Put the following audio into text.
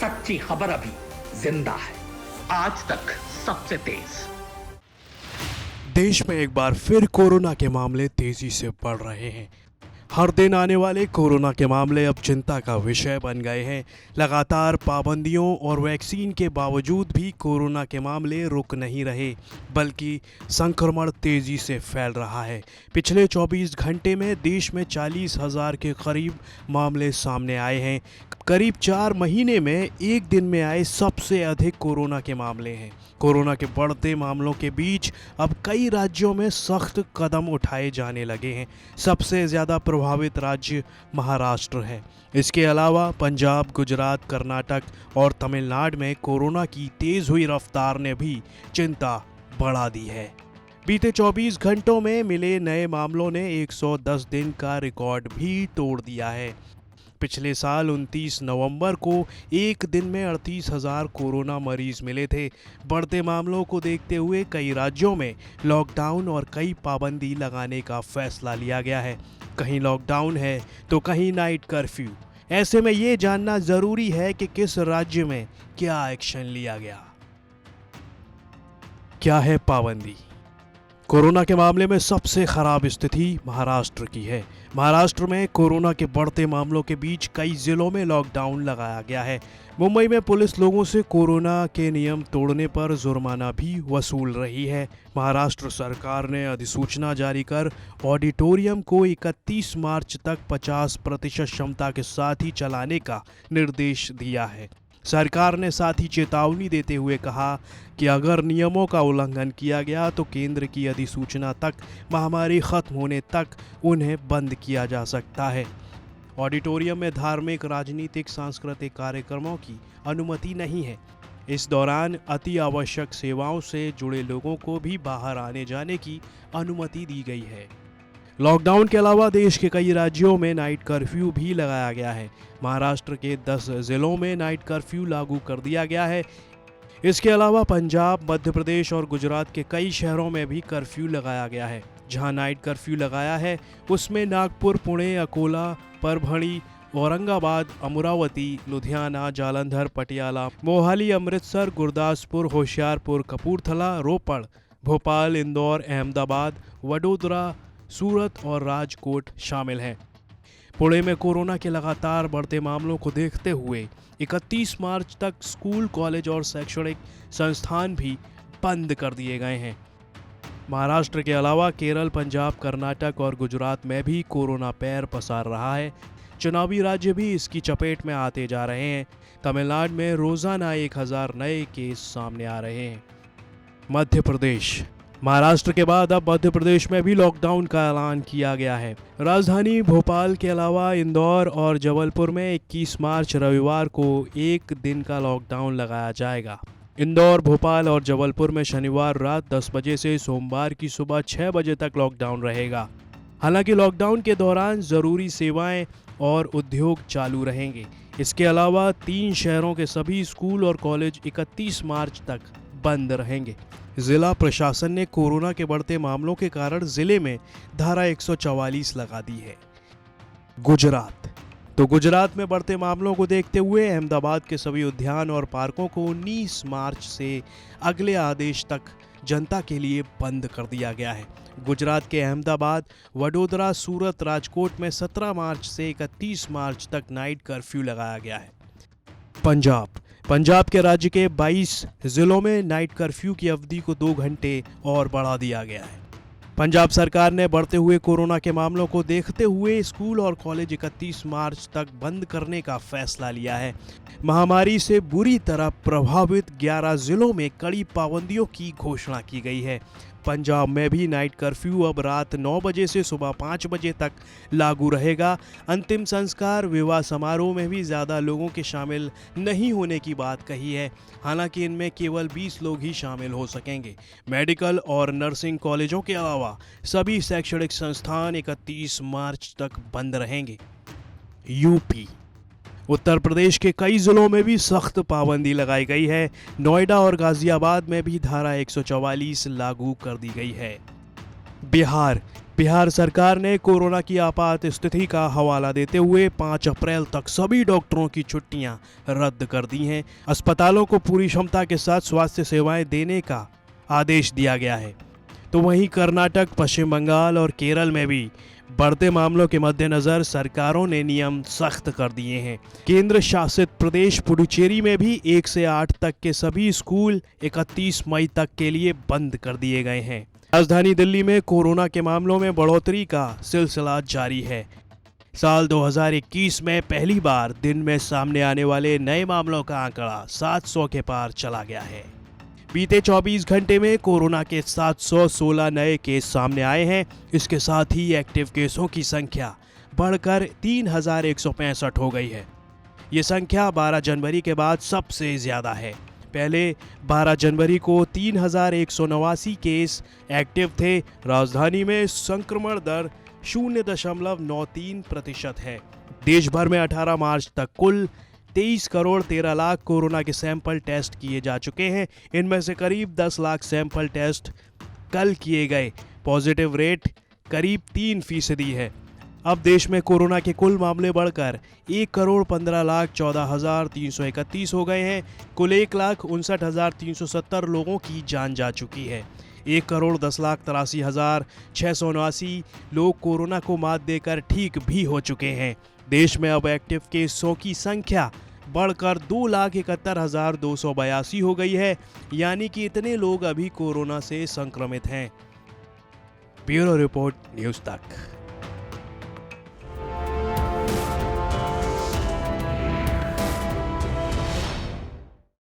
सच्ची खबर अभी जिंदा है, आज तक सबसे तेज। देश में एक बार फिर कोरोना के मामले तेजी से बढ़ रहे हैं। हर दिन आने वाले कोरोना के मामले अब चिंता का विषय बन गए हैं। लगातार पाबंदियों और वैक्सीन के बावजूद भी कोरोना के मामले रुक नहीं रहे, बल्कि संक्रमण तेजी से फैल रहा है। पिछले 24 घंटे में देश में 40,000 के करीब मामले सामने आए हैं। करीब 4 महीने में एक दिन में आए सबसे अधिक कोरोना के मामले हैं। कोरोना के बढ़ते मामलों के बीच अब कई राज्यों में सख्त कदम उठाए जाने लगे हैं। सबसे ज़्यादा प्रभावित राज्य महाराष्ट्र है। इसके अलावा पंजाब, गुजरात, कर्नाटक और तमिलनाडु में कोरोना की तेज़ हुई रफ्तार ने भी चिंता बढ़ा दी है। बीते 24 घंटों में मिले नए मामलों ने 110 दिन का रिकॉर्ड भी तोड़ दिया है। पिछले साल 29 नवंबर को एक दिन में 38,000 कोरोना मरीज मिले थे। बढ़ते मामलों को देखते हुए कई राज्यों में लॉकडाउन और कई पाबंदी लगाने का फैसला लिया गया है। कहीं लॉकडाउन है तो कहीं नाइट कर्फ्यू। ऐसे में ये जानना ज़रूरी है कि किस राज्य में क्या एक्शन लिया गया। क्या है पाबंदी? कोरोना के मामले में सबसे खराब स्थिति महाराष्ट्र की है। महाराष्ट्र में कोरोना के बढ़ते मामलों के बीच कई जिलों में लॉकडाउन लगाया गया है। मुंबई में पुलिस लोगों से कोरोना के नियम तोड़ने पर जुर्माना भी वसूल रही है। महाराष्ट्र सरकार ने अधिसूचना जारी कर ऑडिटोरियम को 31 मार्च तक 50% क्षमता के साथ ही चलाने का निर्देश दिया है। सरकार ने साथ ही चेतावनी देते हुए कहा कि अगर नियमों का उल्लंघन किया गया तो केंद्र की अधिसूचना तक महामारी खत्म होने तक उन्हें बंद किया जा सकता है। ऑडिटोरियम में धार्मिक, राजनीतिक, सांस्कृतिक कार्यक्रमों की अनुमति नहीं है। इस दौरान अति आवश्यक सेवाओं से जुड़े लोगों को भी बाहर आने जाने की अनुमति दी गई है। लॉकडाउन के अलावा देश के कई राज्यों में नाइट कर्फ्यू भी लगाया गया है। महाराष्ट्र के 10 जिलों में नाइट कर्फ्यू लागू कर दिया गया है। इसके अलावा पंजाब, मध्य प्रदेश और गुजरात के कई शहरों में भी कर्फ्यू लगाया गया है। जहां नाइट कर्फ्यू लगाया है उसमें नागपुर, पुणे, अकोला, परभणी, औरंगाबाद, अमरावती, लुधियाना, जालंधर, पटियाला, मोहाली, अमृतसर, गुरदासपुर, होशियारपुर, कपूरथला, रोपड़, भोपाल, इंदौर, अहमदाबाद, वडोदरा, सूरत और राजकोट शामिल हैं। पुणे में कोरोना के लगातार बढ़ते मामलों को देखते हुए 31 मार्च तक स्कूल, कॉलेज और शैक्षणिक संस्थान भी बंद कर दिए गए हैं। महाराष्ट्र के अलावा केरल, पंजाब, कर्नाटक और गुजरात में भी कोरोना पैर पसार रहा है। चुनावी राज्य भी इसकी चपेट में आते जा रहे हैं। तमिलनाडु में रोजाना 1000 नए केस सामने आ रहे हैं। मध्य प्रदेश, महाराष्ट्र के बाद अब मध्य प्रदेश में भी लॉकडाउन का ऐलान किया गया है। राजधानी भोपाल के अलावा इंदौर और जबलपुर में 21 मार्च रविवार को एक दिन का लॉकडाउन लगाया जाएगा। इंदौर, भोपाल और जबलपुर में शनिवार रात 10 बजे से सोमवार की सुबह 6 बजे तक लॉकडाउन रहेगा। हालांकि लॉकडाउन के दौरान ज़रूरी सेवाएं और उद्योग चालू रहेंगे। इसके अलावा 3 शहरों के सभी स्कूल और कॉलेज 31 मार्च तक बंद रहेंगे। जिला प्रशासन ने कोरोना के बढ़ते मामलों के कारण जिले में धारा 144 लगा दी है। गुजरात में बढ़ते मामलों को देखते हुए अहमदाबाद के सभी उद्यान और पार्कों को 19 मार्च से अगले आदेश तक जनता के लिए बंद कर दिया गया है। गुजरात के अहमदाबाद, वडोदरा, सूरत, राजकोट में 17 मार्च से 31 मार्च तक नाइट कर्फ्यू लगाया गया है। पंजाब के राज्य के 22 जिलों में नाइट कर्फ्यू की अवधि को 2 घंटे और बढ़ा दिया गया है। पंजाब सरकार ने बढ़ते हुए कोरोना के मामलों को देखते हुए स्कूल और कॉलेज 31 मार्च तक बंद करने का फैसला लिया है। महामारी से बुरी तरह प्रभावित 11 जिलों में कड़ी पाबंदियों की घोषणा की गई है। पंजाब में भी नाइट कर्फ्यू अब रात 9 बजे से सुबह 5 बजे तक लागू रहेगा। अंतिम संस्कार, विवाह समारोह में भी ज़्यादा लोगों के शामिल नहीं होने की बात कही है। हालांकि इनमें केवल 20 लोग ही शामिल हो सकेंगे। मेडिकल और नर्सिंग कॉलेजों के अलावा सभी शैक्षणिक संस्थान 31 मार्च तक बंद रहेंगे। यूपी, उत्तर प्रदेश के कई जिलों में भी सख्त पाबंदी लगाई गई है। नोएडा और गाजियाबाद में भी धारा 144 लागू कर दी गई है। बिहार सरकार ने कोरोना की आपात स्थिति का हवाला देते हुए 5 अप्रैल तक सभी डॉक्टरों की छुट्टियां रद्द कर दी हैं। अस्पतालों को पूरी क्षमता के साथ स्वास्थ्य सेवाएं देने का आदेश दिया गया है। तो वहीं कर्नाटक, पश्चिम बंगाल और केरल में भी बढ़ते मामलों के मद्देनजर सरकारों ने नियम सख्त कर दिए हैं। केंद्र शासित प्रदेश पुडुचेरी में भी 1 से 8 तक के सभी स्कूल 31 मई तक के लिए बंद कर दिए गए हैं। राजधानी दिल्ली में कोरोना के मामलों में बढ़ोतरी का सिलसिला जारी है। साल 2021 में पहली बार दिन में सामने आने वाले नए मामलों का आंकड़ा 700 के पार चला गया है। बीते 24 घंटे में कोरोना के 716 नए केस सामने आए हैं। इसके साथ ही एक्टिव केसों की संख्या बढ़कर 3165 हो गई है। ये संख्या 12 जनवरी के बाद सबसे ज्यादा है। पहले 12 जनवरी को 3189 केस एक्टिव थे। राजधानी में संक्रमण दर 0.93% है। देश भर में 18 मार्च तक कुल 23 करोड़ 13 लाख कोरोना के सैंपल टेस्ट किए जा चुके हैं। इनमें से करीब 10 लाख सैंपल टेस्ट कल किए गए। पॉजिटिव रेट करीब 3% है। अब देश में कोरोना के कुल मामले बढ़कर 1 करोड़ 15 लाख 14,331 हो गए हैं। कुल 1,59,370 लोगों की जान जा चुकी है। 1 करोड़ 10,83,679 लोग कोरोना को मात देकर ठीक भी हो चुके हैं। देश में अब एक्टिव केसों की संख्या बढ़कर 2,71,282 हो गई है। यानी कि इतने लोग अभी कोरोना से संक्रमित हैं। ब्यूरो रिपोर्ट, न्यूज़ तक।